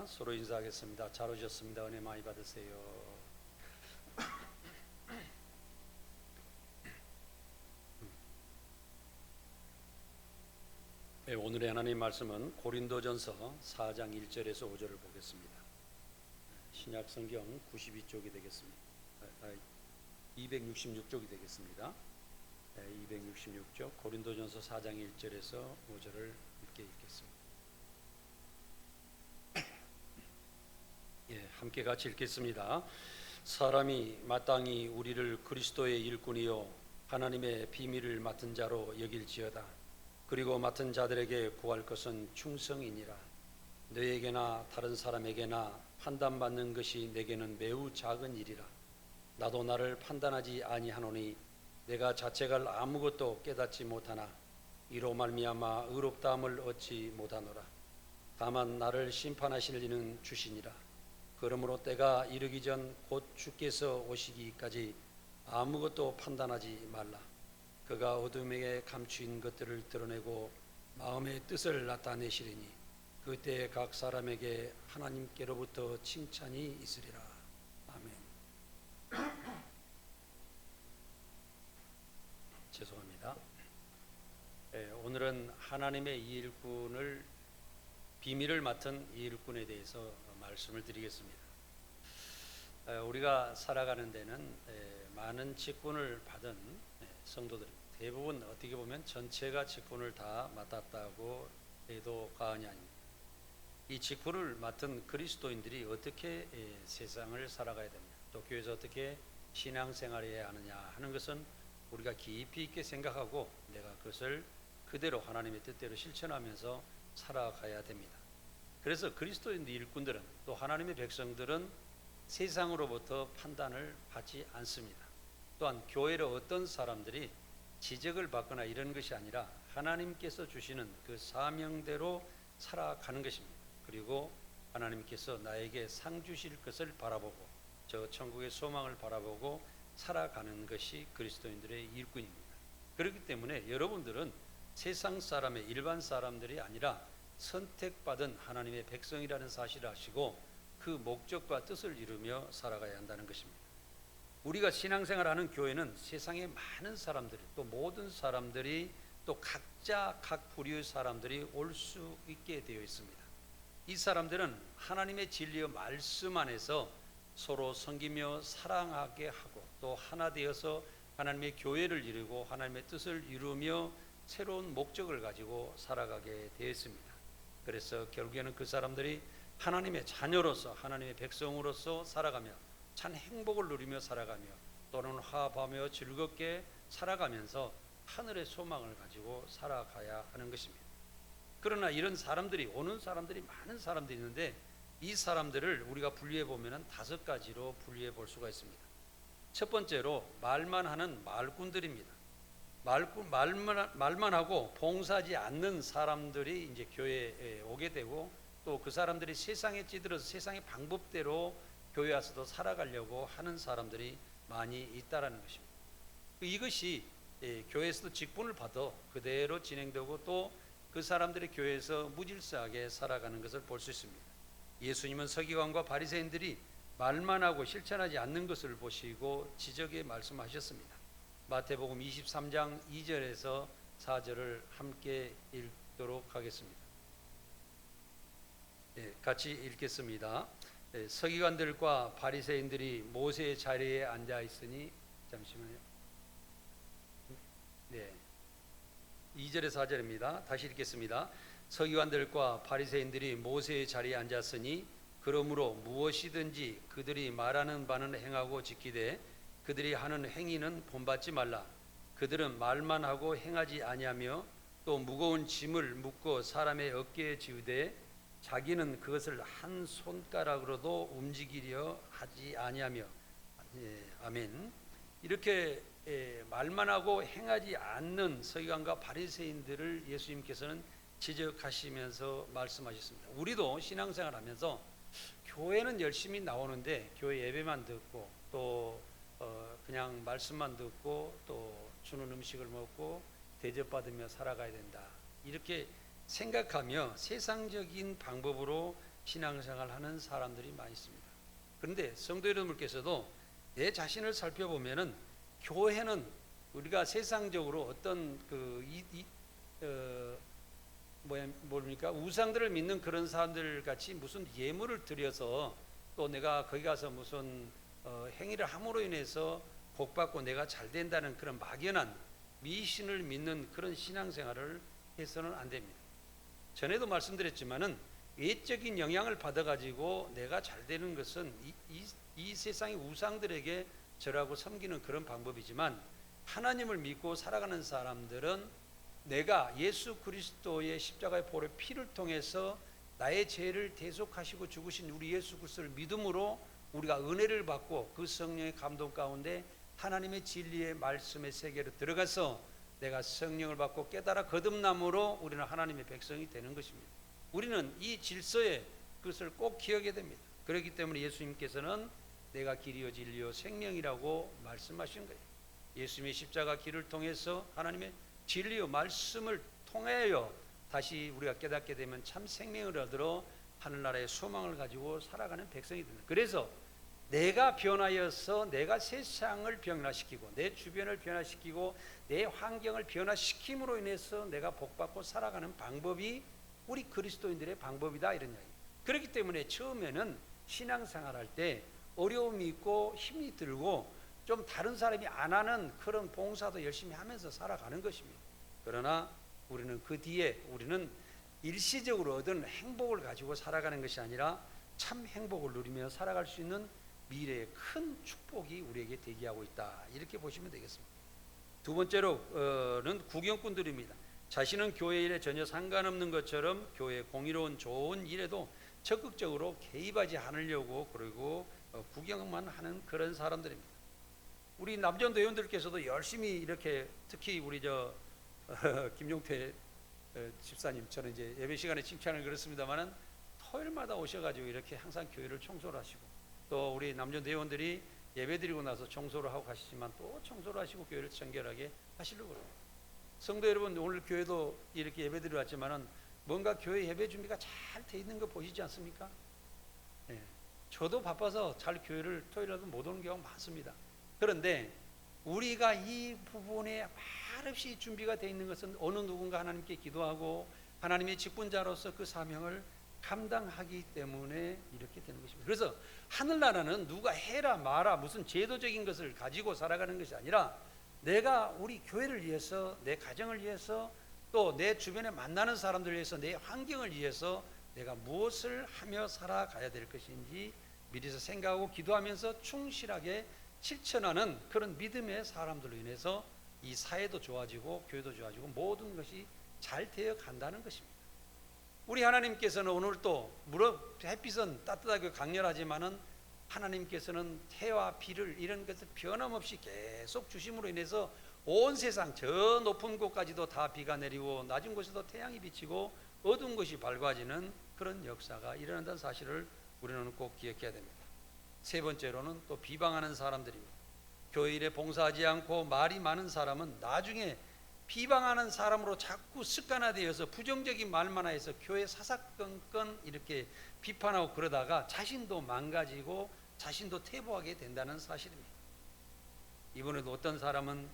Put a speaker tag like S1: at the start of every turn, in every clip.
S1: 반갑습니다. 서로 인사하겠습니다. 잘 오셨습니다. 은혜 많이 받으세요. 네, 오늘의 하나님 말씀은 고린도전서 4장 1절에서 5절을 보겠습니다. 신약 성경 92쪽이 되겠습니다. 266쪽이 되겠습니다. 266쪽 고린도전서 4장 1절에서 5절을 함께 읽겠습니다. 함께 같이 읽겠습니다. 사람이 마땅히 우리를 그리스도의 일꾼이요 하나님의 비밀을 맡은 자로 여길지어다. 그리고 맡은 자들에게 구할 것은 충성이니라. 너에게나 다른 사람에게나 판단받는 것이 내게는 매우 작은 일이라. 나도 나를 판단하지 아니하노니 내가 자책할 아무것도 깨닫지 못하나 이로 말미암아 의롭다함을 얻지 못하노라. 다만 나를 심판하실 이는 주시니라. 그러므로 때가 이르기 전 곧 주께서 오시기까지 아무것도 판단하지 말라. 그가 어둠에게 감추인 것들을 드러내고 마음의 뜻을 나타내시리니 그때 각 사람에게 하나님께로부터 칭찬이 있으리라. 아멘. 죄송합니다. 오늘은 하나님의 이 일꾼을 비밀을 맡은 이 일꾼에 대해서 말씀을 드리겠습니다. 우리가 살아가는 데는 많은 직분을 받은 성도들, 대부분 어떻게 보면 전체가 직분을 다 맡았다고 해도 과언이 아닙니다. 이 직분을 맡은 그리스도인들이 어떻게 세상을 살아가야 됩니까? 또 교회에서 어떻게 신앙생활해야 하느냐 하는 것은 우리가 깊이 있게 생각하고 내가 그것을 그대로 하나님의 뜻대로 실천하면서 살아가야 됩니다. 그래서 그리스도인들 일꾼들은 또 하나님의 백성들은 세상으로부터 판단을 받지 않습니다. 또한 교회로 어떤 사람들이 지적을 받거나 이런 것이 아니라 하나님께서 주시는 그 사명대로 살아가는 것입니다. 그리고 하나님께서 나에게 상 주실 것을 바라보고 저 천국의 소망을 바라보고 살아가는 것이 그리스도인들의 일꾼입니다. 그렇기 때문에 여러분들은 세상 사람의 일반 사람들이 아니라 선택받은 하나님의 백성이라는 사실을 아시고 그 목적과 뜻을 이루며 살아가야 한다는 것입니다. 우리가 신앙생활하는 교회는 세상에 많은 사람들이 또 모든 사람들이 또 각자 각 부류의 사람들이 올 수 있게 되어 있습니다. 이 사람들은 하나님의 진리의 말씀 안에서 서로 섬기며 사랑하게 하고 또 하나 되어서 하나님의 교회를 이루고 하나님의 뜻을 이루며 새로운 목적을 가지고 살아가게 되어 있습니다. 그래서 결국에는 그 사람들이 하나님의 자녀로서 하나님의 백성으로서 살아가며 참 행복을 누리며 살아가며 또는 화합하며 즐겁게 살아가면서 하늘의 소망을 가지고 살아가야 하는 것입니다. 그러나 이런 사람들이 오는 사람들이 많은 사람들이 있는데 이 사람들을 우리가 분류해 보면 5가지로 분류해 볼 수가 있습니다. 첫 번째로 말만 하는 말꾼들입니다. 말만 하고 봉사하지 않는 사람들이 이제 교회에 오게 되고 또 그 사람들이 세상에 찌들어서 세상의 방법대로 교회 와서도 살아가려고 하는 사람들이 많이 있다라는 것입니다. 이것이 교회에서도 직분을 받아 그대로 진행되고 또 그 사람들이 교회에서 무질서하게 살아가는 것을 볼 수 있습니다. 예수님은 서기관과 바리새인들이 말만 하고 실천하지 않는 것을 보시고 지적에 말씀하셨습니다. 마태복음 23장 2절에서 4절을 함께 읽도록 하겠습니다. 같이 읽겠습니다. 서기관들과 바리새인들이 모세의 자리에 앉아 있으니 잠시만요. 2절에서 4절입니다. 다시 읽겠습니다. 서기관들과 바리새인들이 모세의 자리에 앉았으니 그러므로 무엇이든지 그들이 말하는 바는 행하고 지키되 그들이 하는 행위는 본받지 말라. 그들은 말만 하고 행하지 아니하며 또 무거운 짐을 묶어 사람의 어깨에 지우되 자기는 그것을 한 손가락으로도 움직이려 하지 아니하며 아멘. 이렇게 말만 하고 행하지 않는 서기관과 바리새인들을 예수님께서는 지적하시면서 말씀하셨습니다. 우리도 신앙생활하면서 교회는 열심히 나오는데 교회 예배만 듣고 또 그냥 말씀만 듣고 또 주는 음식을 먹고 대접받으며 살아가야 된다 이렇게 생각하며 세상적인 방법으로 신앙생활 하는 사람들이 많이 있습니다. 그런데 성도 여러분께서도 내 자신을 살펴보면은 교회는 우리가 세상적으로 어떤 뭡니까? 우상들을 믿는 그런 사람들 같이 무슨 예물을 드려서 또 내가 거기 가서 무슨 행위를 함으로 인해서 복받고 내가 잘 된다는 그런 막연한 미신을 믿는 그런 신앙생활을 해서는 안 됩니다. 전에도 말씀드렸지만은 외적인 영향을 받아가지고 내가 잘 되는 것은 이 세상의 우상들에게 절하고 섬기는 그런 방법이지만, 하나님을 믿고 살아가는 사람들은 내가 예수 그리스도의 십자가의 보혈의 피를 통해서 나의 죄를 대속하시고 죽으신 우리 예수 그리스도를 믿음으로 우리가 은혜를 받고 그 성령의 감동 가운데 하나님의 진리의 말씀의 세계로 들어가서 내가 성령을 받고 깨달아 거듭남으로 우리는 하나님의 백성이 되는 것입니다. 우리는 이 질서에 그것을 꼭 기억해야 됩니다. 그렇기 때문에 예수님께서는 내가 길이요 진리요 생명이라고 말씀하신 거예요. 예수님의 십자가 길을 통해서 하나님의 진리요 말씀을 통하여 다시 우리가 깨닫게 되면 참 생명을 얻으러 하늘나라의 소망을 가지고 살아가는 백성이 됩니다. 그래서 내가 변하여서 내가 세상을 변화시키고 내 주변을 변화시키고 내 환경을 변화시킴으로 인해서 내가 복받고 살아가는 방법이 우리 그리스도인들의 방법이다, 이런 이야기. 그렇기 때문에 처음에는 신앙생활할 때 어려움이 있고 힘이 들고 좀 다른 사람이 안 하는 그런 봉사도 열심히 하면서 살아가는 것입니다. 그러나 우리는 그 뒤에 우리는 일시적으로 얻은 행복을 가지고 살아가는 것이 아니라 참 행복을 누리며 살아갈 수 있는 미래의 큰 축복이 우리에게 대기하고 있다, 이렇게 보시면 되겠습니다. 두 번째로는 구경꾼들입니다. 자신은 교회 일에 전혀 상관없는 것처럼 교회 공의로운 좋은 일에도 적극적으로 개입하지 않으려고 그리고 구경만 하는 그런 사람들입니다. 우리 남전 대원들께서도 열심히 이렇게, 특히 우리 김용태 집사님, 저는 이제 예배 시간에 칭찬을 그렇습니다만은 토요일마다 오셔가지고 이렇게 항상 교회를 청소를 하시고, 또 우리 남전 대원들이 예배드리고 나서 청소를 하고 가시지만 또 청소를 하시고 교회를 정결하게 하시려고 그래요. 성도 여러분, 오늘 교회도 이렇게 예배드리러 왔지만은 뭔가 교회 예배 준비가 잘 돼 있는 거 보시지 않습니까? 네. 저도 바빠서 잘 교회를 토요일에도 못 오는 경우가 많습니다. 그런데 우리가 이 부분에 말없이 준비가 되어 있는 것은 어느 누군가 하나님께 기도하고 하나님의 직분자로서 그 사명을 감당하기 때문에 이렇게 되는 것입니다. 그래서 하늘나라는 누가 해라 마라 무슨 제도적인 것을 가지고 살아가는 것이 아니라 내가 우리 교회를 위해서, 내 가정을 위해서, 또 내 주변에 만나는 사람들을 위해서, 내 환경을 위해서 내가 무엇을 하며 살아가야 될 것인지 미리서 생각하고 기도하면서 충실하게 실천하는 그런 믿음의 사람들로 인해서 이 사회도 좋아지고 교회도 좋아지고 모든 것이 잘 되어 간다는 것입니다. 우리 하나님께서는 오늘도 물론 햇빛은 따뜻하고 강렬하지만은 하나님께서는 태와 비를 이런 것을 변함없이 계속 주심으로 인해서 온 세상 저 높은 곳까지도 다 비가 내리고 낮은 곳에도 태양이 비치고 어두운 곳이 밝아지는 그런 역사가 일어난다는 사실을 우리는 꼭 기억해야 됩니다. 세 번째로는 또 비방하는 사람들입니다. 교회 일에 봉사하지 않고 말이 많은 사람은 나중에 비방하는 사람으로 자꾸 습관화되어서 부정적인 말만 해서 교회 사사건건 이렇게 비판하고 그러다가 자신도 망가지고 자신도 퇴보하게 된다는 사실입니다. 이번에도 어떤 사람은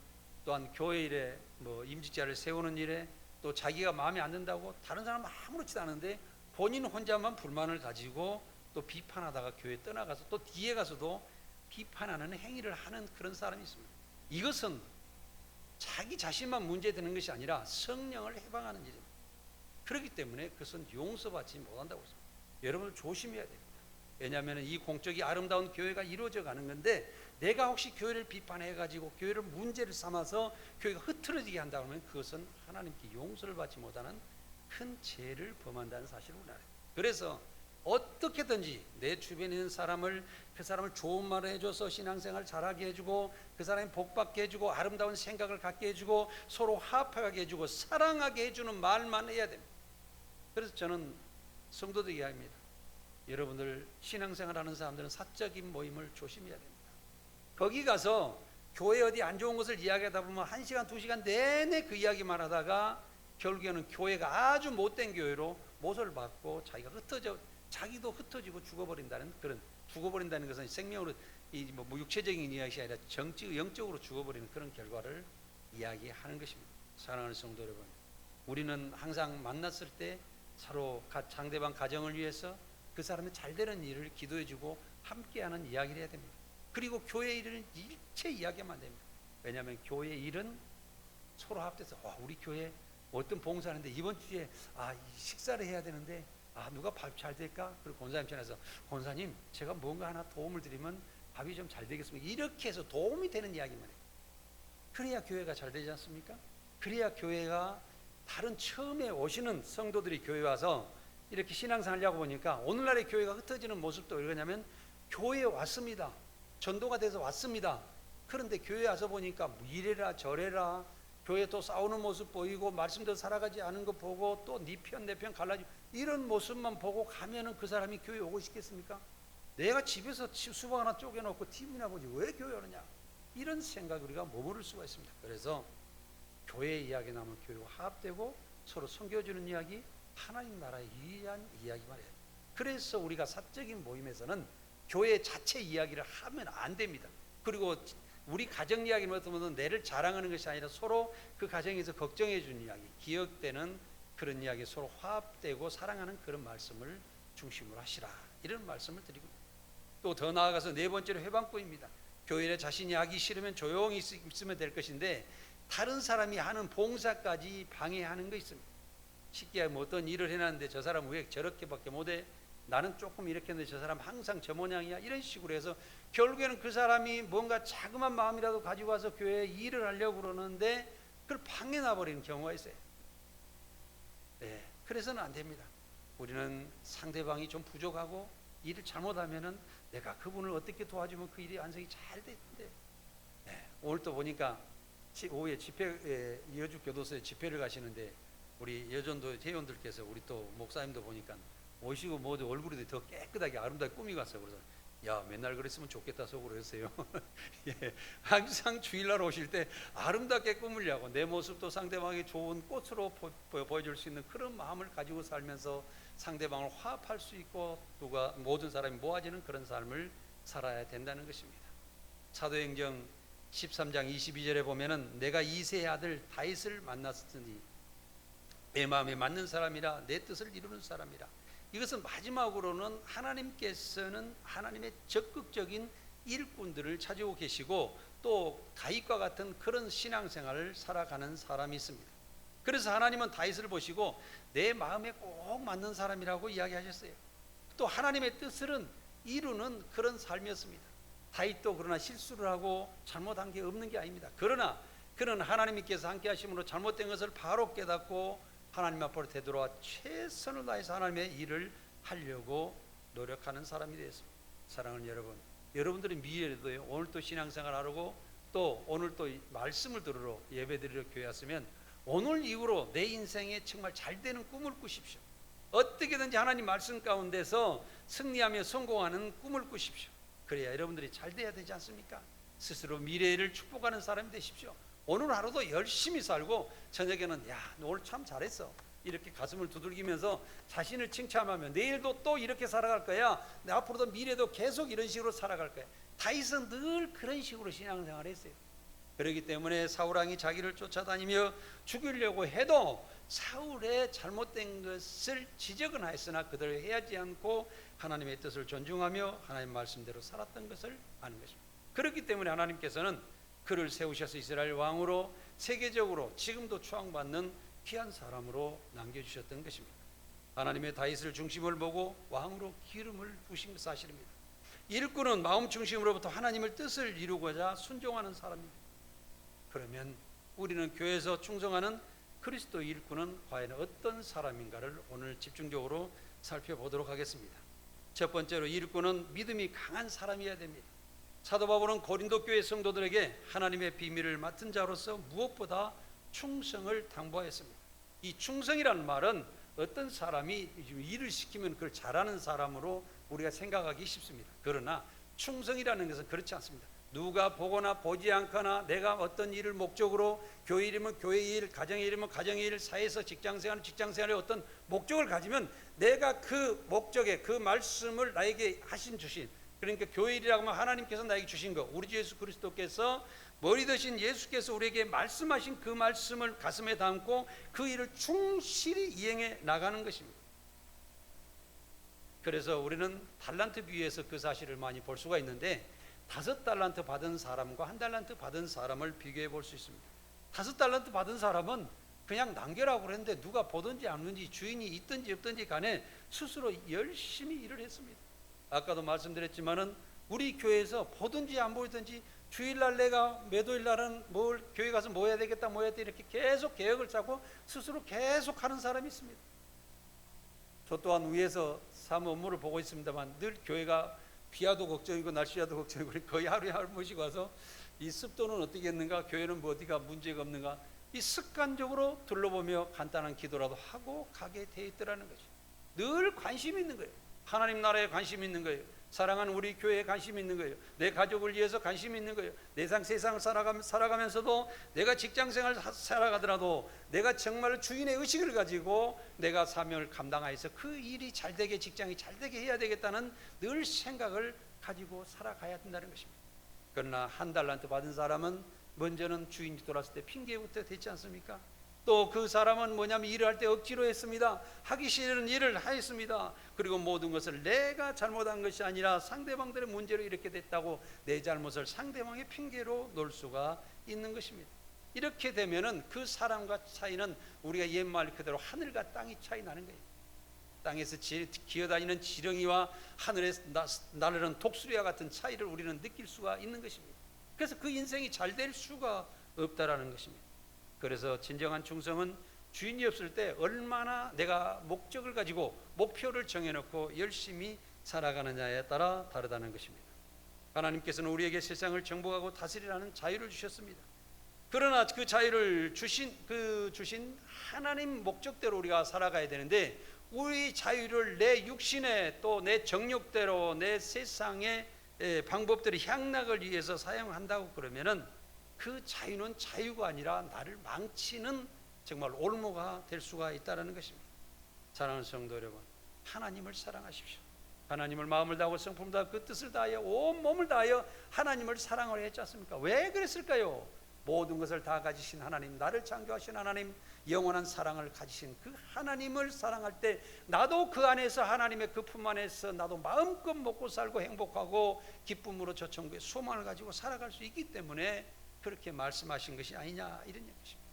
S1: 또한 교회 일에 임직자를 세우는 일에 또 자기가 마음에 안 든다고 다른 사람은 아무렇지도 않은데 본인 혼자만 불만을 가지고 또 비판하다가 교회 떠나가서 또 뒤에 가서도 비판하는 행위를 하는 그런 사람이 있습니다. 이것은 자기 자신만 문제되는 것이 아니라 성령을 해방하는 일입니다. 그렇기 때문에 그것은 용서받지 못한다고 했습니다. 여러분을 조심해야 됩니다. 왜냐하면 이 공적이 아름다운 교회가 이루어져 가는 건데 내가 혹시 교회를 비판해 가지고 교회를 문제를 삼아서 교회가 흐트러지게 한다 그러면 그것은 하나님께 용서를 받지 못하는 큰 죄를 범한다는 사실을 우리는 알아야 됩니다. 그래서 어떻게든지 내 주변에 있는 사람을, 그 사람을 좋은 말을 해줘서 신앙생활 잘하게 해주고 그 사람이 복받게 해주고 아름다운 생각을 갖게 해주고 서로 화합하게 해주고 사랑하게 해주는 말만 해야 됩니다. 그래서 저는 성도들에게 이야기합니다. 여러분들 신앙생활 하는 사람들은 사적인 모임을 조심해야 됩니다. 거기 가서 교회 어디 안 좋은 것을 이야기하다 보면 1시간 2시간 내내 그 이야기만 하다가 결국에는 교회가 아주 못된 교회로 못을 받고 자기가 흩어져 자기도 흩어지고 죽어버린다는 그런, 죽어버린다는 것은 생명으로 뭐 육체적인 이야기가 아니라 영적으로 죽어버리는 그런 결과를 이야기하는 것입니다. 사랑하는 성도 여러분, 우리는 항상 만났을 때 서로 상대방 가정을 위해서 그 사람의 잘되는 일을 기도해주고 함께하는 이야기를 해야 됩니다. 그리고 교회 일은 일체 이야기하면 안 됩니다. 왜냐하면 교회 일은 서로 합해서 우리 교회 어떤 봉사하는데 이번 주에 식사를 해야 되는데 누가 밥 잘 될까? 그리고 권사님 전화해서 권사님 제가 뭔가 하나 도움을 드리면 밥이 좀 잘 되겠습니까? 이렇게 해서 도움이 되는 이야기만 해요. 그래야 교회가 잘 되지 않습니까? 그래야 교회가 다른 처음에 오시는 성도들이 교회 와서 이렇게 신앙생활 하려고 보니까 오늘날의 교회가 흩어지는 모습도 왜 그러냐면 교회에 왔습니다. 전도가 돼서 왔습니다. 그런데 교회 와서 보니까 이래라 저래라 교회 또 싸우는 모습 보이고 말씀대로 살아가지 않은 거 보고 또 네 편 내 편 갈라지고 이런 모습만 보고 가면은 그 사람이 교회 오고 싶겠습니까? 내가 집에서 수박 하나 쪼개놓고 TV나 보지 왜 교회 오느냐, 이런 생각에 우리가 머무를 수가 있습니다. 그래서 교회 이야기 나오면 교회와 화합되고 서로 섬겨주는 이야기, 하나님 나라에 위한 이야기만 해요. 그래서 우리가 사적인 모임에서는 교회 자체 이야기를 하면 안 됩니다. 그리고 우리 가정 이야기는 어떤 분은 내를 자랑하는 것이 아니라 서로 그 가정에서 걱정해 주는 이야기, 기억되는 그런 이야기, 서로 화합되고 사랑하는 그런 말씀을 중심으로 하시라, 이런 말씀을 드리고, 또 더 나아가서 네 번째로 회방꾼입니다. 교회에 자신이 하기 싫으면 조용히 있으면 될 것인데 다른 사람이 하는 봉사까지 방해하는 거 있습니다. 쉽게 뭐 어떤 일을 해놨는데 저 사람 왜 저렇게밖에 못해? 나는 조금 이렇게 했는데 저 사람 항상 저 모양이야, 이런 식으로 해서 결국에는 그 사람이 뭔가 자그만 마음이라도 가지고 와서 교회에 일을 하려고 그러는데 그걸 방해놔버리는 경우가 있어요. 네, 그래서는 안 됩니다. 우리는 상대방이 좀 부족하고 일을 잘못하면은 내가 그분을 어떻게 도와주면 그 일이 완성이 잘 되는데, 네, 오늘 또 보니까 오후에 집회, 여주 교도소에 집회를 가시는데 우리 여전도 회원들께서 우리 또 목사님도 보니까 오시고 모두 얼굴이 더 깨끗하게 아름답게 꾸미고 왔어요. 그래서 야, 맨날 그랬으면 좋겠다 속으로 했어요. 예, 항상 주일날 오실 때 아름답게 꾸미려고 내 모습도 상대방에게 좋은 꽃으로 보여줄 수 있는 그런 마음을 가지고 살면서 상대방을 화합할 수 있고 누가 모든 사람이 모아지는 그런 삶을 살아야 된다는 것입니다. 사도행전 13장 22절에 보면은 내가 이새의 아들 다윗을 만났으니 내 마음에 맞는 사람이라 내 뜻을 이루는 사람이라. 이것은 마지막으로는 하나님께서는 하나님의 적극적인 일꾼들을 찾고 계시고 또 다윗과 같은 그런 신앙생활을 살아가는 사람이 있습니다. 그래서 하나님은 다윗을 보시고 내 마음에 꼭 맞는 사람이라고 이야기하셨어요. 또 하나님의 뜻을 이루는 그런 삶이었습니다. 다윗도 그러나 실수를 하고 잘못한 게 없는 게 아닙니다. 그러나 그는 하나님께서 함께 하심으로 잘못된 것을 바로 깨닫고 하나님 앞으로 되돌아와 최선을 다해서 하나님의 일을 하려고 노력하는 사람이 되었습니다. 사랑하는 여러분, 여러분들의 미래에도요, 오늘 또 신앙생활 하려고 또 오늘 또 말씀을 들으러 예배드리러 교회 왔으면 오늘 이후로 내 인생에 정말 잘 되는 꿈을 꾸십시오. 어떻게든지 하나님 말씀 가운데서 승리하며 성공하는 꿈을 꾸십시오. 그래야 여러분들이 잘 돼야 되지 않습니까? 스스로 미래를 축복하는 사람이 되십시오. 오늘 하루도 열심히 살고 저녁에는 야, 너 오늘 참 잘했어, 이렇게 가슴을 두들기면서 자신을 칭찬하며 내일도 또 이렇게 살아갈 거야, 내 앞으로도 미래도 계속 이런 식으로 살아갈 거야. 다윗은 늘 그런 식으로 신앙생활을 했어요. 그렇기 때문에 사울왕이 자기를 쫓아다니며 죽이려고 해도 사울의 잘못된 것을 지적은 하였으나 그들을 해하지 않고 하나님의 뜻을 존중하며 하나님 말씀대로 살았던 것을 아는 것입니다. 그렇기 때문에 하나님께서는 그를 세우셔서 이스라엘 왕으로 세계적으로 지금도 추앙받는 귀한 사람으로 남겨주셨던 것입니다. 하나님의 다윗을 중심을 보고 왕으로 기름을 부신 사실입니다. 일꾼은 마음 중심으로부터 하나님의 뜻을 이루고자 순종하는 사람입니다. 그러면 우리는 교회에서 충성하는 그리스도 일꾼은 과연 어떤 사람인가를 오늘 집중적으로 살펴보도록 하겠습니다. 첫 번째로 일꾼은 믿음이 강한 사람이어야 됩니다. 사도 바울은 고린도 교회 성도들에게 하나님의 비밀을 맡은 자로서 무엇보다 충성을 당부하였습니다. 이 충성이라는 말은 어떤 사람이 일을 시키면 그걸 잘하는 사람으로 우리가 생각하기 쉽습니다. 그러나 충성이라는 것은 그렇지 않습니다. 누가 보거나 보지 않거나 내가 어떤 일을 목적으로 교회 일이면 교회 일, 가정 일이면 가정 일, 사회에서 직장생활, 직장생활에 어떤 목적을 가지면 내가 그 목적에 그 말씀을 나에게 주신 그러니까 교회 일이라고 하면 하나님께서 나에게 주신 거 우리 주 예수 그리스도께서 머리 되신 예수께서 우리에게 말씀하신 그 말씀을 가슴에 담고 그 일을 충실히 이행해 나가는 것입니다. 그래서 우리는 달란트 비유에서 그 사실을 많이 볼 수가 있는데 5달란트 받은 사람과 1달란트 받은 사람을 비교해 볼 수 있습니다. 5달란트 받은 사람은 그냥 남겨라고 그랬는데 누가 보든지 안 보든지 주인이 있든지 없든지 간에 스스로 열심히 일을 했습니다. 아까도 말씀드렸지만은 우리 교회에서 보든지 안 보든지 주일날 내가 매도일날은 뭘 교회 가서 뭐 해야 되겠다 뭐 해야 돼 이렇게 계속 계획을 짜고 스스로 계속 하는 사람이 있습니다. 저 또한 위에서 사무 업무를 보고 있습니다만 늘 교회가 비와도 걱정이고 날씨와도 걱정이고 거의 하루에 한 번씩 와서 이 습도는 어떻게 했는가 교회는 뭐 어디가 문제가 없는가 이 습관적으로 둘러보며 간단한 기도라도 하고 가게 돼 있더라는 거죠. 늘 관심이 있는 거예요. 하나님 나라에 관심이 있는 거예요. 사랑하는 우리 교회에 관심이 있는 거예요. 내 가족을 위해서 관심이 있는 거예요. 세상을 살아가면서도 내가 직장생활 살아가더라도 내가 정말 주인의 의식을 가지고 내가 사명을 감당하여서 그 일이 잘되게 직장이 잘되게 해야 되겠다는 늘 생각을 가지고 살아가야 된다는 것입니다. 그러나 1달란트 받은 사람은 먼저는 주인이 돌아왔을 때 핑계부터 됐지 않습니까? 또 그 사람은 뭐냐면 일을 할 때 억지로 했습니다. 하기 싫은 일을 하였습니다. 그리고 모든 것을 내가 잘못한 것이 아니라 상대방들의 문제로 이렇게 됐다고 내 잘못을 상대방의 핑계로 놓을 수가 있는 것입니다. 이렇게 되면은 그 사람과 차이는 우리가 옛말 그대로 하늘과 땅이 차이 나는 거예요. 땅에서 기어다니는 지렁이와 하늘에서 나르는 독수리와 같은 차이를 우리는 느낄 수가 있는 것입니다. 그래서 그 인생이 잘 될 수가 없다라는 것입니다. 그래서 진정한 충성은 주인이 없을 때 얼마나 내가 목적을 가지고 목표를 정해놓고 열심히 살아가느냐에 따라 다르다는 것입니다. 하나님께서는 우리에게 세상을 정복하고 다스리라는 자유를 주셨습니다. 그러나 그 자유를 주신 하나님 목적대로 우리가 살아가야 되는데 우리 자유를 내 육신의 또 내 정욕대로 내 세상의 방법대로 향락을 위해서 사용한다고 그러면은 그 자유는 자유가 아니라 나를 망치는 정말 올무가 될 수가 있다는 것입니다. 사랑하는 성도 여러분, 하나님을 사랑하십시오. 하나님을 마음을 다하고 성품을 다하고 그 뜻을 다하여 온 몸을 다하여 하나님을 사랑을 했지 않습니까? 왜 그랬을까요? 모든 것을 다 가지신 하나님, 나를 창조하신 하나님, 영원한 사랑을 가지신 그 하나님을 사랑할 때 나도 그 안에서 하나님의 그 품 안에서 나도 마음껏 먹고 살고 행복하고 기쁨으로 저 천국의 소망을 가지고 살아갈 수 있기 때문에 그렇게 말씀하신 것이 아니냐 이런 것입니다.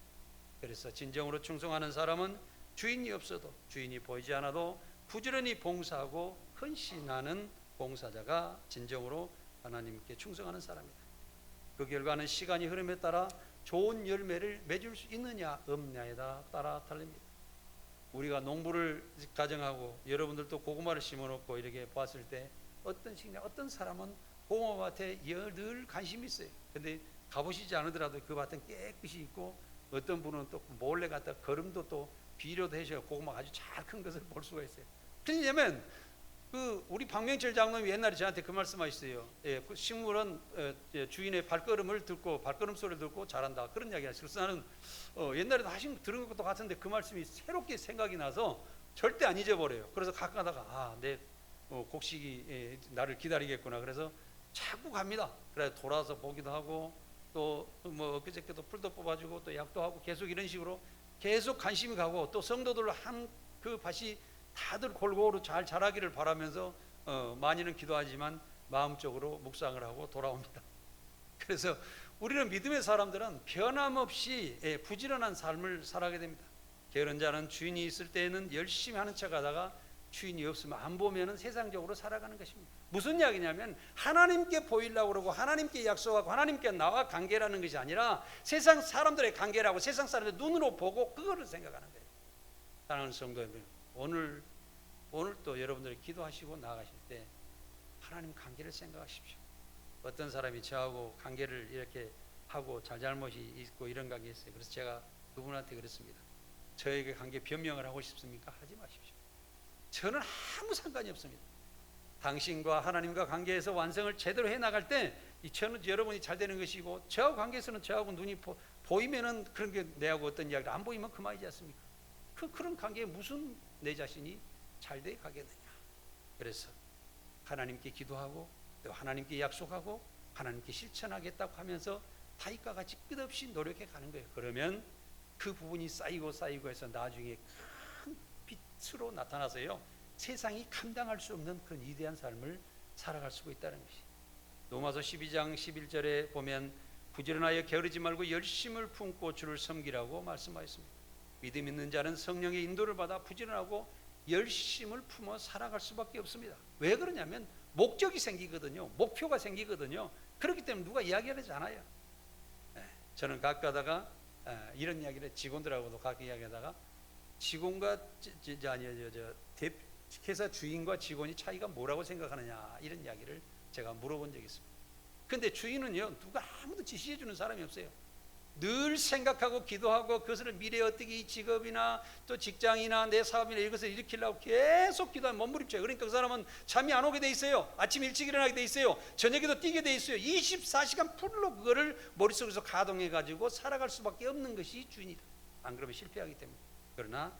S1: 그래서 진정으로 충성하는 사람은 주인이 없어도 주인이 보이지 않아도 부지런히 봉사하고 헌신하는 봉사자가 진정으로 하나님께 충성하는 사람이다. 그 결과는 시간이 흐름에 따라 좋은 열매를 맺을 수 있느냐 없느냐에 따라 다릅니다. 우리가 농부를 가정하고 여러분들도 고구마를 심어놓고 이렇게 봤을 때 어떤 사람은 고구마밭에 늘 관심이 있어요. 근데 가보시지 않으더라도 그 밭은 깨끗이 있고 어떤 분은 또 몰래 갔다 걸음도 또 비료도 해서 고구마가 아주 잘 큰 것을 볼 수가 있어요. 왜냐면 우리 박명철 장로님이 옛날에 저한테 그 말씀하셨어요. 그 식물은 주인의 발걸음을 듣고 발걸음 소리를 듣고 자란다 그런 이야기 하셨어요. 그래서 나는 옛날에 들은 것도 같은데 그 말씀이 새롭게 생각이 나서 절대 안 잊어버려요. 그래서 가끔 가다가 내 곡식이 나를 기다리겠구나 그래서 자꾸 갑니다. 그래서 돌아서 보기도 하고 또 뭐 엊그저께도 풀도 뽑아주고 또 약도 하고 계속 이런 식으로 계속 관심이 가고 또 성도들 한 그 밭이 다들 골고루 잘 자라기를 바라면서 많이는 기도하지만 마음적으로 묵상을 하고 돌아옵니다. 그래서 우리는 믿음의 사람들은 변함없이 부지런한 삶을 살아가게 됩니다. 게으른 자는 주인이 있을 때에는 열심히 하는 척 하다가 주인이 없으면 안 보면은 세상적으로 살아가는 것입니다. 무슨 이야기냐면 하나님께 보이려고 그러고 하나님께 약속하고 하나님께 나와 관계라는 것이 아니라 세상 사람들의 관계라고 세상 사람들 눈으로 보고 그거를 생각하는 거예요. 사랑하는 성도 여러분, 오늘 또 여러분들이 기도하시고 나가실 때 하나님 관계를 생각하십시오. 어떤 사람이 저하고 관계를 이렇게 하고 잘잘못이 있고 이런 관계 있어요. 그래서 제가 그분한테 그랬습니다. 저에게 관계 변명을 하고 싶습니까? 하지 마십시오. 저는 아무 상관이 없습니다. 당신과 하나님과 관계에서 완성을 제대로 해 나갈 때 저는 여러분이 잘 되는 것이고, 저하고 관계에서는 저하고 눈이 보이면은 그런 게 내하고 어떤 이야기를, 안 보이면 그만이지 않습니까? 그런 관계에 무슨 내 자신이 잘 돼 가겠느냐. 그래서 하나님께 기도하고 또 하나님께 약속하고 하나님께 실천하겠다고 하면서 다윗과 같이 끝없이 노력해 가는 거예요. 그러면 그 부분이 쌓이고 해서 나중에 큰 빛으로 나타나서요, 세상이 감당할 수 없는 그런 위대한 삶을 살아갈 수가 있다는 것이. 로마서 12장 11절에 보면 부지런하여 게으르지 말고 열심을 품고 주를 섬기라고 말씀하였습니다. 믿음 있는 자는 성령의 인도를 받아 부지런하고 열심을 품어 살아갈 수밖에 없습니다. 왜 그러냐면 목적이 생기거든요. 목표가 생기거든요. 그렇기 때문에 누가 이야기하지 않아요. 저는 가끔가다가 이런 이야기를 직원들하고도 가끔 이야기하다가, 직원과 회사 주인과 직원이 차이가 뭐라고 생각하느냐, 이런 이야기를 제가 물어본 적이 있습니다. 근데 주인은요, 누가 아무도 지시해 주는 사람이 없어요. 늘 생각하고 기도하고 그것을 미래에 어떻게 이 직업이나 또 직장이나 내 사업이나 이것을 일으키려고 계속 기도하면 몸부림쳐요. 그러니까 그 사람은 잠이 안 오게 돼 있어요. 아침 일찍 일어나게 돼 있어요. 저녁에도 뛰게 돼 있어요. 24시간 풀로 그거를 머릿속에서 가동해 가지고 살아갈 수밖에 없는 것이 주인이다. 안 그러면 실패하기 때문에. 그러나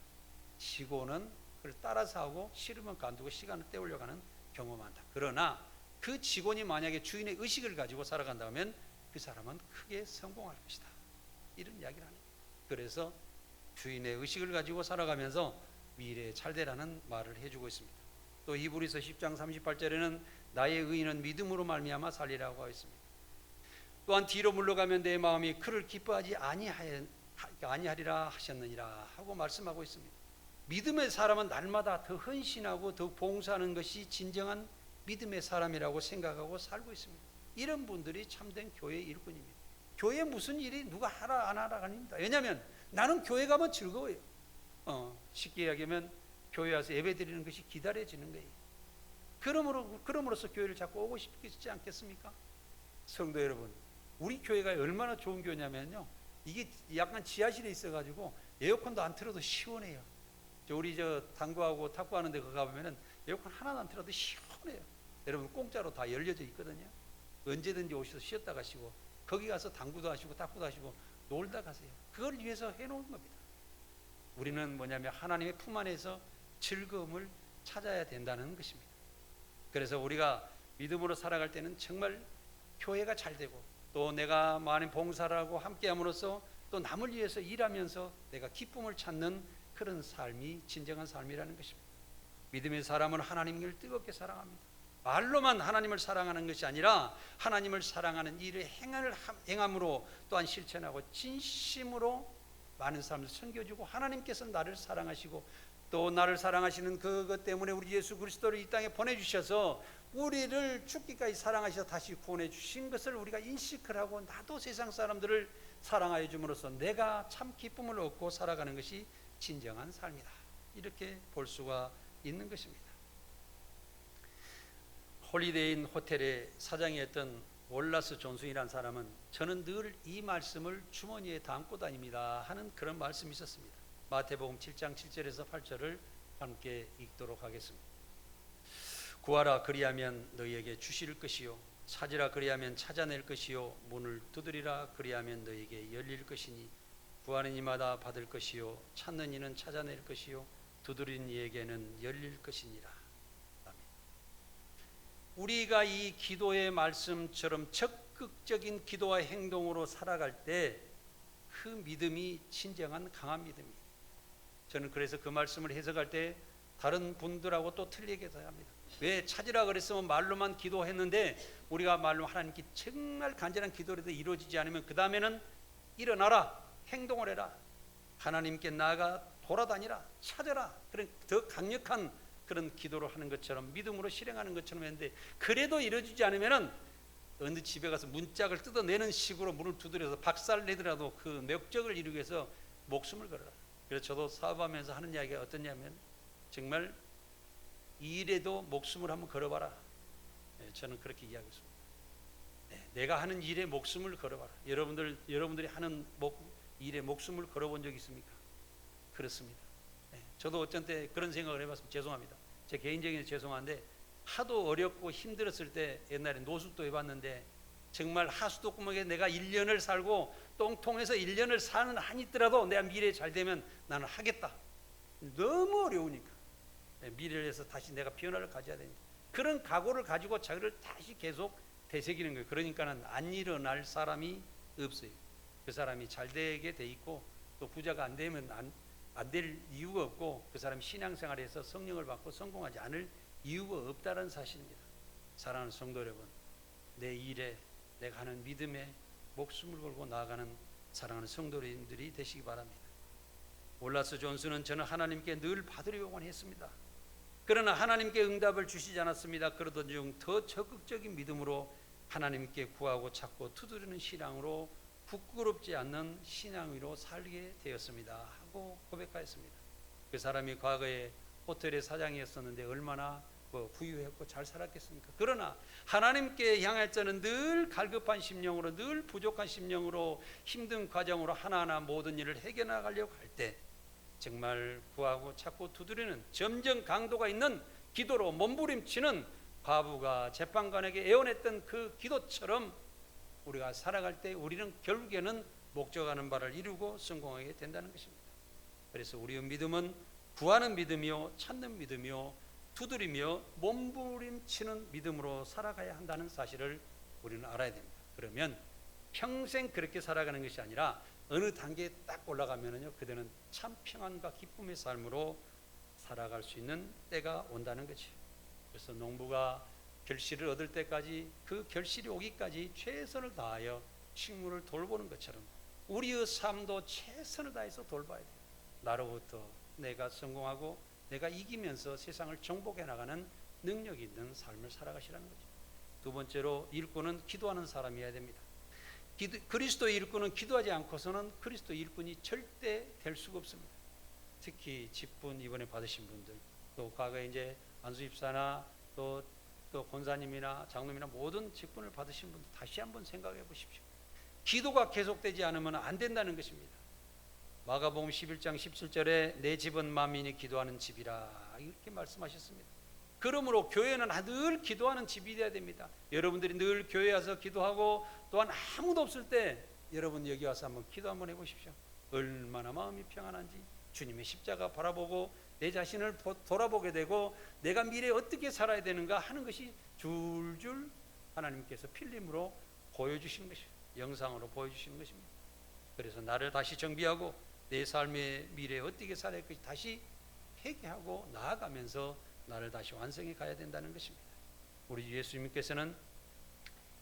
S1: 직원은 그걸 따라서 하고 싫으면 간두고 시간을 때우려고 하는 경험한다. 그러나 그 직원이 만약에 주인의 의식을 가지고 살아간다면 그 사람은 크게 성공할 것이다. 이런 이야기를 하는 거예요. 그래서 주인의 의식을 가지고 살아가면서 미래에 잘 되라는 말을 해주고 있습니다. 또 히브리서 10장 38절에는 나의 의인은 믿음으로 말미암아 살리라고 하고 있습니다. 또한 뒤로 물러가면 내 마음이 그를 기뻐하지 아니하리라 하셨느니라 하고 말씀하고 있습니다. 믿음의 사람은 날마다 더 헌신하고 더 봉사하는 것이 진정한 믿음의 사람이라고 생각하고 살고 있습니다. 이런 분들이 참된 교회의 일꾼입니다. 교회 무슨 일이 누가 하라 안 하라가 아닙니다. 왜냐하면 나는 교회 가면 즐거워요. 쉽게 이야기하면 교회 와서 예배 드리는 것이 기다려지는 거예요. 그러므로서 교회를 자꾸 오고 싶지 않겠습니까? 성도 여러분, 우리 교회가 얼마나 좋은 교회냐면요, 이게 약간 지하실에 있어가지고 에어컨도 안 틀어도 시원해요. 우리 당구하고 탁구하는데 거 가보면은 에어컨 하나도 안 틀어도 시원해요. 여러분 공짜로 다 열려져 있거든요. 언제든지 오셔서 쉬었다 가시고 거기 가서 당구도 하시고 탁구도 하시고 놀다 가세요. 그걸 위해서 해놓은 겁니다. 우리는 뭐냐면 하나님의 품 안에서 즐거움을 찾아야 된다는 것입니다. 그래서 우리가 믿음으로 살아갈 때는 정말 교회가 잘 되고 또 내가 많은 봉사를 하고 함께함으로써 또 남을 위해서 일하면서 내가 기쁨을 찾는 그런 삶이 진정한 삶이라는 것입니다. 믿음의 사람은 하나님을 뜨겁게 사랑합니다. 말로만 하나님을 사랑하는 것이 아니라 하나님을 사랑하는 일을 행함으로 또한 실천하고 진심으로 많은 사람을 섬겨주고, 하나님께서 나를 사랑하시고 또 나를 사랑하시는 그것 때문에 우리 예수 그리스도를 이 땅에 보내주셔서 우리를 죽기까지 사랑하셔서 다시 구원해 주신 것을 우리가 인식을 하고 나도 세상 사람들을 사랑하여 줌으로써 내가 참 기쁨을 얻고 살아가는 것이 진정한 삶이다. 이렇게 볼 수가 있는 것입니다. 홀리데이인 호텔의 사장이었던 월라스 존슨이라는 사람은 저는 늘 이 말씀을 주머니에 담고 다닙니다 하는 그런 말씀이 있었습니다. 마태복음 7장 7절에서 8절을 함께 읽도록 하겠습니다. 구하라 그리하면 너희에게 주실 것이요, 찾으라 그리하면 찾아낼 것이요, 문을 두드리라 그리하면 너희에게 열릴 것이니 구하는 이마다 받을 것이요, 찾는 이는 찾아낼 것이요, 두드리는 이에게는 열릴 것이니라. 우리가 이 기도의 말씀처럼 적극적인 기도와 행동으로 살아갈 때 그 믿음이 진정한 강한 믿음이에요. 저는 그래서 그 말씀을 해석할 때 다른 분들하고 또 틀리게 합니다. 왜 찾으라 그랬으면 말로만 기도했는데 우리가 말로 하나님께 정말 간절한 기도라도 이루어지지 않으면 그 다음에는 일어나라, 행동을 해라, 하나님께 나아가 돌아다니라, 찾아라, 그런 더 강력한 그런 기도를 하는 것처럼 믿음으로 실행하는 것처럼 했는데, 그래도 이루어지지 않으면은 어느 집에 가서 문짝을 뜯어내는 식으로 문을 두드려서 박살내더라도 그 목적을 이루기 위해서 목숨을 걸어라. 그래서 저도 사업하면서 하는 이야기가 어떠냐면 정말 일에도 목숨을 한번 걸어봐라. 저는 그렇게 이야기했습니다. 내가 하는 일에 목숨을 걸어봐라. 여러분들이 하는 일에 목숨을 걸어본 적 있습니까? 그렇습니다. 저도 어쩐 때 그런 생각을 해봤습니다. 죄송합니다. 제 개인적인 죄송한데 하도 어렵고 힘들었을 때 옛날에 노숙도 해봤는데 정말 하수도구멍에 내가 1년을 살고 똥통에서 1년을 사는 한이 있더라도 내가 미래에 잘 되면 나는 하겠다. 너무 어려우니까 미래를 해서 다시 내가 변화를 가져야 되니까 그런 각오를 가지고 자기를 다시 계속 되새기는 거예요. 그러니까는 안 일어날 사람이 없어요. 그 사람이 잘 되게 돼 있고 또 부자가 안 되면 안 될 이유가 없고 그 사람이 신앙생활에서 성령을 받고 성공하지 않을 이유가 없다는 사실입니다. 사랑하는 성도 여러분, 내 일에 내가 하는 믿음에 목숨을 걸고 나아가는 사랑하는 성도님들이 되시기 바랍니다. 올라스 존스는 저는 하나님께 늘 받으려고만 했습니다. 그러나 하나님께 응답을 주시지 않았습니다. 그러던 중 더 적극적인 믿음으로 하나님께 구하고 찾고 두드리는 신앙으로 부끄럽지 않는 신앙으로 살게 되었습니다 하고 고백하였습니다. 그 사람이 과거에 호텔의 사장이었었는데 얼마나 부유했고 잘 살았겠습니까? 그러나 하나님께 향할 자는 늘 갈급한 심령으로 늘 부족한 심령으로 힘든 과정으로 하나하나 모든 일을 해결나가려고 할 때 정말 구하고 찾고 두드리는 점점 강도가 있는 기도로 몸부림치는 과부가 재판관에게 애원했던 그 기도처럼 우리가 살아갈 때 우리는 결국에는 목적하는 바를 이루고 성공하게 된다는 것입니다. 그래서 우리의 믿음은 구하는 믿음이요 찾는 믿음이요 두드리며 몸부림치는 믿음으로 살아가야 한다는 사실을 우리는 알아야 됩니다. 그러면 평생 그렇게 살아가는 것이 아니라 어느 단계에 딱 올라가면은요 그때는 참 평안과 기쁨의 삶으로 살아갈 수 있는 때가 온다는 거지. 그래서 농부가 결실을 얻을 때까지 그 결실이 오기까지 최선을 다하여 식물을 돌보는 것처럼 우리의 삶도 최선을 다해서 돌봐야 돼요. 나로부터 내가 성공하고 내가 이기면서 세상을 정복해 나가는 능력 있는 삶을 살아가시라는 거죠. 두 번째로 일꾼은 기도하는 사람이어야 됩니다. 그리스도의 일꾼은 기도하지 않고서는 그리스도의 일꾼이 절대 될 수가 없습니다. 특히 직분 이번에 받으신 분들, 또 과거에 이제 안수 집사나 또 권사님이나 장로님이나 모든 직분을 받으신 분들 다시 한번 생각해 보십시오. 기도가 계속되지 않으면 안 된다는 것입니다. 마가복음 11장 17절에 내 집은 만민이 기도하는 집이라 이렇게 말씀하셨습니다. 그러므로 교회는 늘 기도하는 집이 되어야 됩니다. 여러분들이 늘 교회에 와서 기도하고 또한 아무도 없을 때 여러분 여기 와서 한번 기도 한번 해보십시오. 얼마나 마음이 평안한지 주님의 십자가 바라보고 내 자신을 돌아보게 되고 내가 미래에 어떻게 살아야 되는가 하는 것이 줄줄 하나님께서 필름으로 보여주시는 것이에요. 영상으로 보여주시는 것입니다. 그래서 나를 다시 정비하고 내 삶의 미래에 어떻게 살아야 할지 다시 회개하고 나아가면서 나를 다시 완성해 가야 된다는 것입니다. 우리 예수님께서는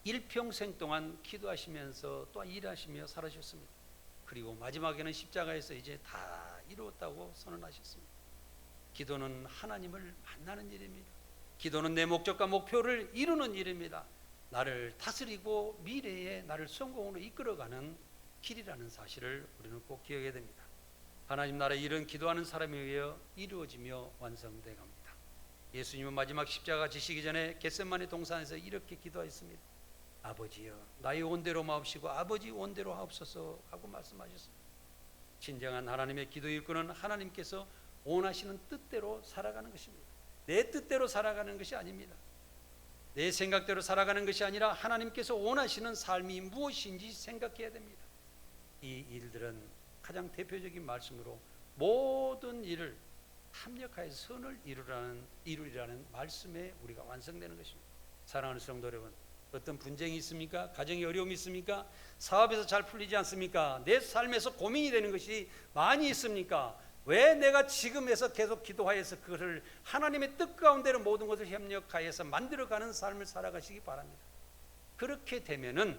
S1: 일평생 동안 기도하시면서 또 일하시며 살아주셨습니다. 그리고 마지막에는 십자가에서 이제 다 이루었다고 선언하셨습니다. 기도는 하나님을 만나는 일입니다. 기도는 내 목적과 목표를 이루는 일입니다. 나를 다스리고 미래에 나를 성공으로 이끌어가는 길이라는 사실을 우리는 꼭 기억해야 됩니다. 하나님 나라의 일은 기도하는 사람에 의해 이루어지며 완성되어 갑니다. 예수님은 마지막 십자가 지시기 전에 겟세마네 동산에서 이렇게 기도했습니다. 아버지여 나의 원대로 마옵시고 아버지 원대로 하옵소서 하고 말씀하셨습니다. 진정한 하나님의 기도 일꾼은 하나님께서 원하시는 뜻대로 살아가는 것입니다. 내 뜻대로 살아가는 것이 아닙니다. 내 생각대로 살아가는 것이 아니라 하나님께서 원하시는 삶이 무엇인지 생각해야 됩니다. 이 일들은 가장 대표적인 말씀으로 모든 일을 합력하여서 선을 이루리라는 말씀에 우리가 완성되는 것입니다. 사랑하는 성도 여러분, 어떤 분쟁이 있습니까? 가정에 어려움이 있습니까? 사업에서 잘 풀리지 않습니까? 내 삶에서 고민이 되는 것이 많이 있습니까? 왜 내가 지금에서 계속 기도하여서 그것을 하나님의 뜻 가운데로 모든 것을 협력하여서 만들어가는 삶을 살아가시기 바랍니다. 그렇게 되면은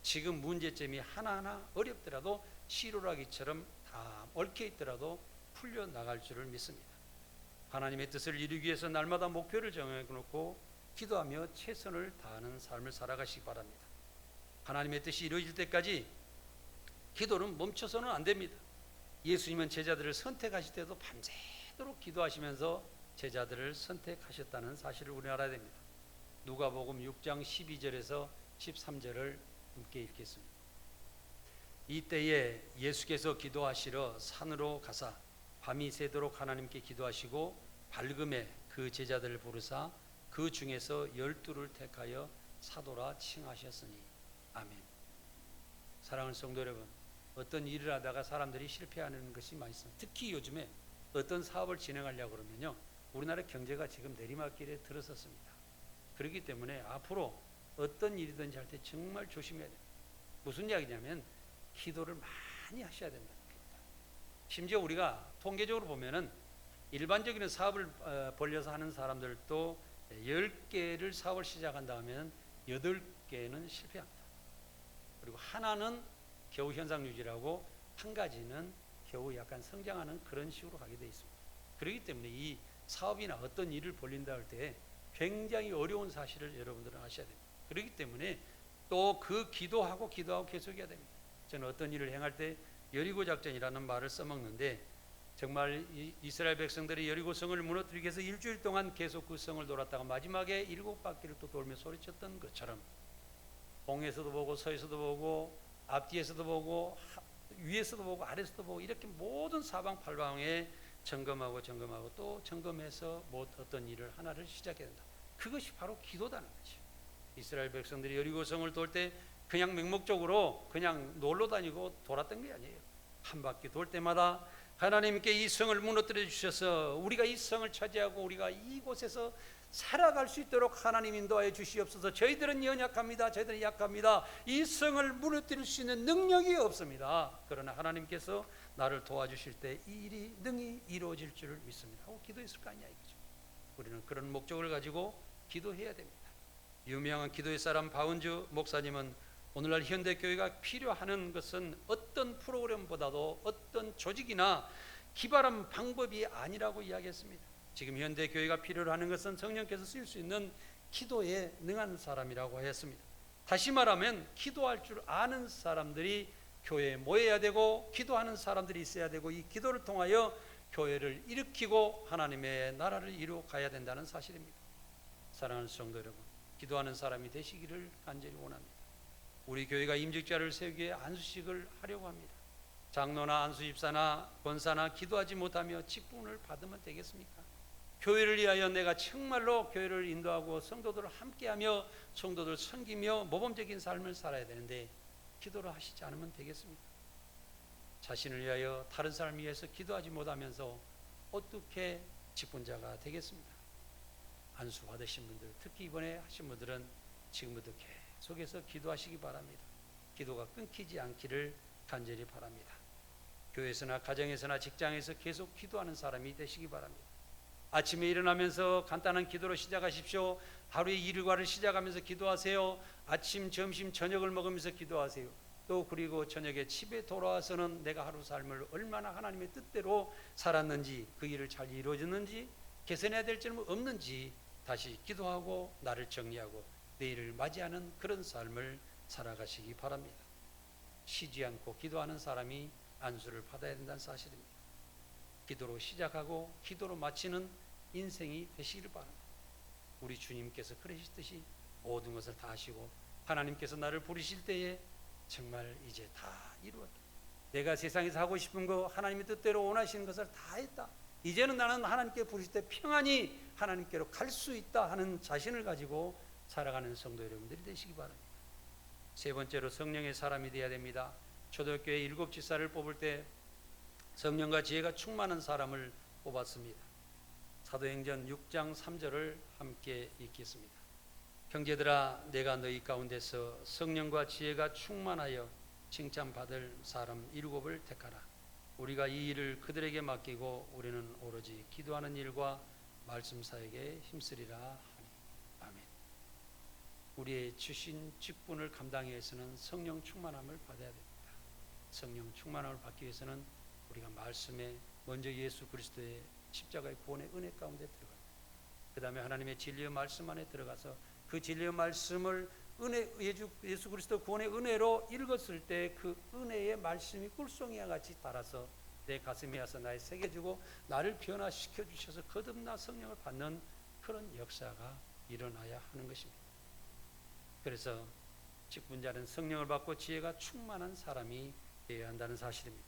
S1: 지금 문제점이 하나하나 어렵더라도 시루라기처럼 다 얽혀 있더라도 풀려나갈 줄을 믿습니다. 하나님의 뜻을 이루기 위해서 날마다 목표를 정해놓고 기도하며 최선을 다하는 삶을 살아가시기 바랍니다. 하나님의 뜻이 이루어질 때까지 기도는 멈춰서는 안 됩니다. 예수님은 제자들을 선택하실 때도 밤새도록 기도하시면서 제자들을 선택하셨다는 사실을 우리는 알아야 됩니다. 누가복음 6장 12절에서 13절을 함께 읽겠습니다. 이때에 예수께서 기도하시러 산으로 가사 밤이 새도록 하나님께 기도하시고 밝음에 그 제자들을 부르사 그 중에서 12를 택하여 사도라 칭하셨으니. 아멘. 사랑하는 성도 여러분, 어떤 일을 하다가 사람들이 실패하는 것이 많이 있습니다. 특히 요즘에 어떤 사업을 진행하려고 그러면요, 우리나라 경제가 지금 내리막길에 들어섰습니다. 그렇기 때문에 앞으로 어떤 일이든지 할 때 정말 조심해야 돼요. 무슨 이야기냐면 기도를 많이 하셔야 된다는 겁니다. 심지어 우리가 통계적으로 보면은 일반적인 사업을 벌려서 하는 사람들도 10개를 사업을 시작한 다음에는 8개는 실패합니다. 그리고 하나는 겨우 현상 유지라고, 한 가지는 겨우 약간 성장하는 그런 식으로 가게 돼 있습니다. 그렇기 때문에 이 사업이나 어떤 일을 벌린다 할 때 굉장히 어려운 사실을 여러분들은 아셔야 됩니다. 그렇기 때문에 또 그 기도하고 계속 해야 됩니다. 저는 어떤 일을 행할 때 여리고 작전이라는 말을 써먹는데, 정말 이스라엘 백성들이 여리고성을 무너뜨리기 위해서 일주일 동안 계속 그 성을 돌았다가 마지막에 7바퀴를 또 돌며 소리쳤던 것처럼, 동에서도 보고 서에서도 보고 앞뒤에서도 보고 위에서도 보고 아래에서도 보고 이렇게 모든 사방팔방에 점검하고 또 점검해서 어떤 일을 하나를 시작해야 된다. 그것이 바로 기도다는 거죠. 이스라엘 백성들이 여리고성을 돌 때 그냥 맹목적으로 그냥 놀러 다니고 돌았던 게 아니에요. 한 바퀴 돌 때마다 하나님께 이 성을 무너뜨려 주셔서 우리가 이 성을 차지하고 우리가 이곳에서 살아갈 수 있도록 하나님 인도하여 주시옵소서. 저희들은 연약합니다. 저희들은 약합니다. 이 성을 무너뜨릴 수 있는 능력이 없습니다. 그러나 하나님께서 나를 도와주실 때 이 일이 능히 이루어질 줄을 믿습니다 하고 기도했을 거 아니야 이거죠. 우리는 그런 목적을 가지고 기도해야 됩니다. 유명한 기도의 사람 바운주 목사님은 오늘날 현대교회가 필요하는 것은 어떤 프로그램보다도 어떤 조직이나 기발한 방법이 아니라고 이야기했습니다. 지금 현대교회가 필요로 하는 것은 성령께서 쓰일 수 있는 기도에 능한 사람이라고 했습니다. 다시 말하면 기도할 줄 아는 사람들이 교회에 모여야 되고, 기도하는 사람들이 있어야 되고, 이 기도를 통하여 교회를 일으키고 하나님의 나라를 이루어 가야 된다는 사실입니다. 사랑하는 성도 여러분, 기도하는 사람이 되시기를 간절히 원합니다. 우리 교회가 임직자를 세우기 위해 안수식을 하려고 합니다. 장로나 안수집사나 권사나 기도하지 못하며 직분을 받으면 되겠습니까? 교회를 위하여 내가 정말로 교회를 인도하고 성도들을 함께하며 성도들 섬기며 모범적인 삶을 살아야 되는데 기도를 하시지 않으면 되겠습니까? 자신을 위하여 다른 사람을 위해서 기도하지 못하면서 어떻게 직분자가 되겠습니까? 안수 받으신 분들, 특히 이번에 하신 분들은 지금부터 계속해서 기도하시기 바랍니다. 기도가 끊기지 않기를 간절히 바랍니다. 교회에서나 가정에서나 직장에서 계속 기도하는 사람이 되시기 바랍니다. 아침에 일어나면서 간단한 기도로 시작하십시오. 하루의 일과를 시작하면서 기도하세요. 아침, 점심, 저녁을 먹으면서 기도하세요. 또 그리고 저녁에 집에 돌아와서는 내가 하루 삶을 얼마나 하나님의 뜻대로 살았는지, 그 일을 잘 이루어졌는지, 개선해야 될 점은 없는지 다시 기도하고 나를 정리하고 내일을 맞이하는 그런 삶을 살아가시기 바랍니다. 쉬지 않고 기도하는 사람이 안수를 받아야 된다는 사실입니다. 기도로 시작하고 기도로 마치는 인생이 되시기를 바랍니다. 우리 주님께서 그러시듯이 모든 것을 다 하시고 하나님께서 나를 부르실 때에 정말 이제 다 이루었다. 내가 세상에서 하고 싶은 거, 하나님의 뜻대로 원하시는 것을 다 했다. 이제는 나는 하나님께 부르실 때 평안히 하나님께로 갈 수 있다 하는 자신을 가지고 살아가는 성도 여러분들이 되시기 바랍니다. 세 번째로 성령의 사람이 되어야 됩니다. 초대교회 7지사를 뽑을 때 성령과 지혜가 충만한 사람을 뽑았습니다. 사도행전 6장 3절을 함께 읽겠습니다. 형제들아, 내가 너희 가운데서 성령과 지혜가 충만하여 칭찬받을 사람 7을 택하라. 우리가 이 일을 그들에게 맡기고 우리는 오로지 기도하는 일과 말씀 사역에 힘쓰리라 하니. 아멘. 우리의 주신 직분을 감당하기 위해서는 성령 충만함을 받아야 됩니다. 성령 충만함을 받기 위해서는 우리가 말씀에 먼저 예수 그리스도의 십자가의 구원의 은혜 가운데 들어가요. 그 다음에 하나님의 진리의 말씀 안에 들어가서 그 진리의 말씀을 예수 그리스도 구원의 은혜로 읽었을 때 그 은혜의 말씀이 꿀송이와 같이 달아서 내 가슴에 와서 나에 새겨주고 나를 변화시켜 주셔서 거듭나 성령을 받는 그런 역사가 일어나야 하는 것입니다. 그래서 직분자는 성령을 받고 지혜가 충만한 사람이 되어야 한다는 사실입니다.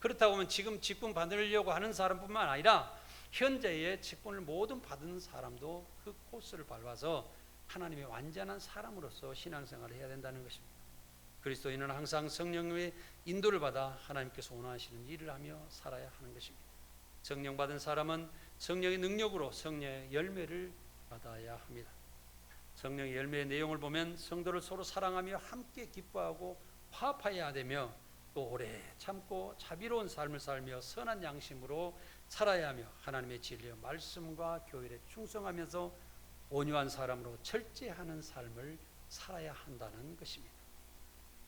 S1: 그렇다고 하면 지금 직분 받으려고 하는 사람뿐만 아니라 현재의 직분을 모든 받은 사람도 그 코스를 밟아서 하나님의 완전한 사람으로서 신앙생활을 해야 된다는 것입니다. 그리스도인은 항상 성령의 인도를 받아 하나님께서 원하시는 일을 하며 살아야 하는 것입니다. 성령 받은 사람은 성령의 능력으로 성령의 열매를 받아야 합니다. 성령의 열매의 내용을 보면 성도를 서로 사랑하며 함께 기뻐하고 화합해야 되며 또 오래 참고 자비로운 삶을 살며 선한 양심으로 살아야 하며 하나님의 진리와 말씀과 교회에 충성하면서 온유한 사람으로 절제하는 삶을 살아야 한다는 것입니다.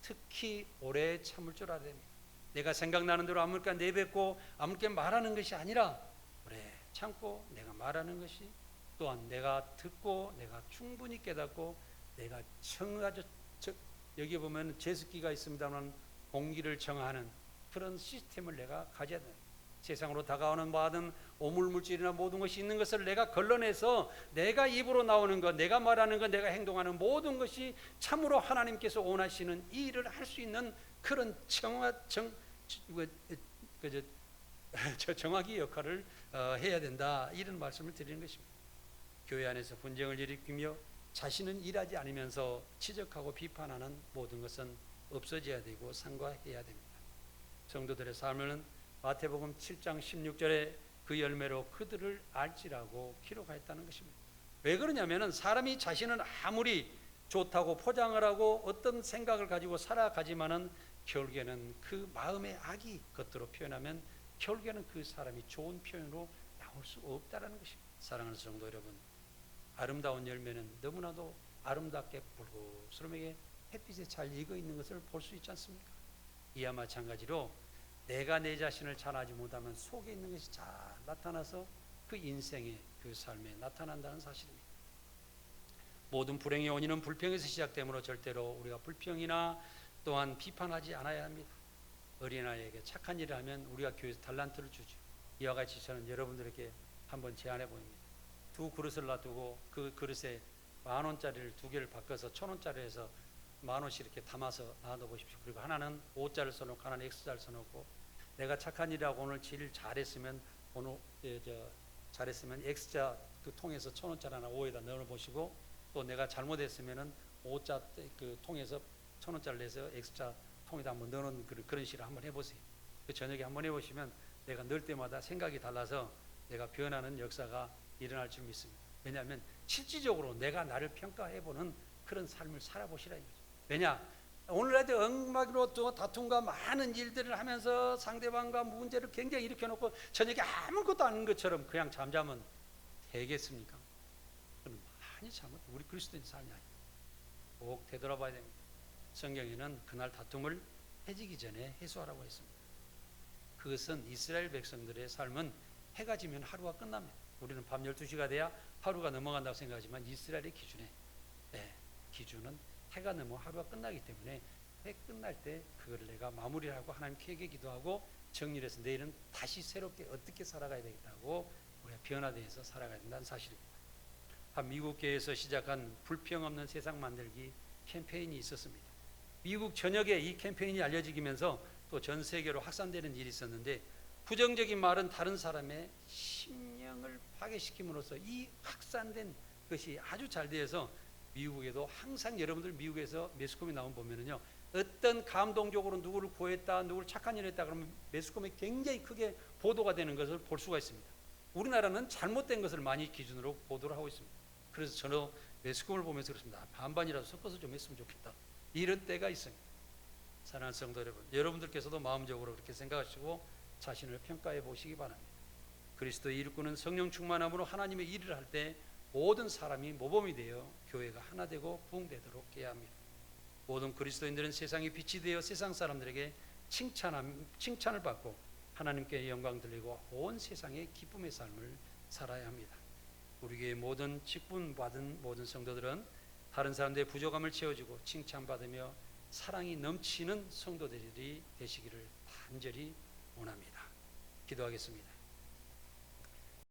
S1: 특히 오래 참을 줄 알아야 됩니다. 내가 생각나는 대로 아무렇게나 내뱉고 아무렇게나 말하는 것이 아니라 오래 참고 내가 말하는 것이 또한 내가 듣고 내가 충분히 깨닫고 내가 청하죠. 여기 보면 제습기가 있습니다만 공기를 정하는 그런 시스템을 내가 가져야 된다. 세상으로 다가오는 모든 오물물질이나 모든 것이 있는 것을 내가 걸러내서 내가 입으로 나오는 것, 내가 말하는 것, 내가 행동하는 모든 것이 참으로 하나님께서 원하시는 이 일을 할 수 있는 그런 정확히 역할을 해야 된다. 이런 말씀을 드리는 것입니다. 교회 안에서 분쟁을 일으키며 자신은 일하지 않으면서 지적하고 비판하는 모든 것은 없어져야 되고 상과해야 됩니다. 성도들의 삶은 마태복음 7장 16절에 그 열매로 그들을 알지라고 기록하였다는 것입니다. 왜 그러냐면은 사람이 자신은 아무리 좋다고 포장을 하고 어떤 생각을 가지고 살아가지만은 결국에는 그 마음의 악이 겉으로 표현하면 결국에는 그 사람이 좋은 표현으로 나올 수 없다라는 것입니다. 사랑하는 성도 여러분, 아름다운 열매는 너무나도 아름답게 붉으스름하게 햇빛에 잘 익어 있는 것을 볼 수 있지 않습니까? 이와 마찬가지로 내가 내 자신을 잘 알지 못하면 속에 있는 것이 잘 나타나서 그 인생의 그 삶에 나타난다는 사실입니다. 모든 불행의 원인은 불평에서 시작되므로 절대로 우리가 불평이나 또한 비판하지 않아야 합니다. 어린아이에게 착한 일을 하면 우리가 교회에서 달란트를 주죠. 이와 같이 저는 여러분들에게 한번 제안해 보입니다. 두 그릇을 놔두고 그 그릇에 10,000원짜리를 두 개를 바꿔서 1,000원짜리 해서 10,000원씩 이렇게 담아서 놔둬 보십시오. 그리고 하나는 5자를 써놓고 하나는 X자를 써놓고 내가 착한 일하고 오늘 제일 잘했으면 오늘 잘했으면 X자 그 통에서 1,000원짜리 하나 5에다 넣어 보시고 또 내가 잘못했으면은 5자 그 통에서 1,000원짜리 내서 X자 통에다 한번 넣는 그런 식으로 한번 해보세요. 그 저녁에 한번 해보시면 내가 넣을 때마다 생각이 달라서 내가 변하는 역사가 일어날 줄 믿습니다. 왜냐하면 실질적으로 내가 나를 평가해보는 그런 삶을 살아보시라 이거죠. 왜냐? 오늘날도 엉망으로 또 다툼과 많은 일들을 하면서 상대방과 문제를 굉장히 일으켜놓고 저녁에 아무것도 아닌 것처럼 그냥 잠자면 되겠습니까? 그건 많이 잘못. 우리 그리스도인 삶이 아니에요. 꼭 되돌아봐야 됩니다. 성경에는 그날 다툼을 해지기 전에 해소하라고 했습니다. 그것은 이스라엘 백성들의 삶은 해가 지면 하루가 끝납니다. 우리는 밤 12시가 돼야 하루가 넘어간다고 생각하지만 이스라엘의 기준은 해가 넘어 하루가 끝나기 때문에 해 끝날 때 그걸 내가 마무리를 하고 하나님께 기도하고 정리를 해서 내일은 다시 새롭게 어떻게 살아가야 되겠다고 우리가 변화되어서 살아가야 된다는 사실입니다. 한 미국계에서 시작한 불평 없는 세상 만들기 캠페인이 있었습니다. 미국 전역에 이 캠페인이 알려지면서 또 전 세계로 확산되는 일이 있었는데 부정적인 말은 다른 사람의 심령을 파괴시킴으로써 이 확산된 것이 아주 잘 되어서 미국에도 항상 여러분들 미국에서 매스컴이 나오면 보면은요 어떤 감동적으로 누구를 구했다 누구를 착한 일을 했다 그러면 매스컴이 굉장히 크게 보도가 되는 것을 볼 수가 있습니다. 우리나라는 잘못된 것을 많이 기준으로 보도를 하고 있습니다. 그래서 저는 매스컴을 보면서 그렇습니다. 반반이라도 섞어서 좀 했으면 좋겠다 이런 때가 있습니다. 사랑하는 성도 여러분, 여러분들께서도 마음적으로 그렇게 생각하시고 자신을 평가해 보시기 바랍니다. 그리스도의 일꾼은 성령 충만함으로 하나님의 일을 할 때 모든 사람이 모범이 되어 교회가 하나 되고 부흥되도록 해야 합니다. 모든 그리스도인들은 세상의 빛이 되어 세상 사람들에게 칭찬을 받고 하나님께 영광 돌리고 온 세상의 기쁨의 삶을 살아야 합니다. 우리 교회 모든 직분 받은 모든 성도들은 다른 사람들의 부족함을 채워주고 칭찬받으며 사랑이 넘치는 성도들이 되시기를 간절히 원합니다. 기도하겠습니다.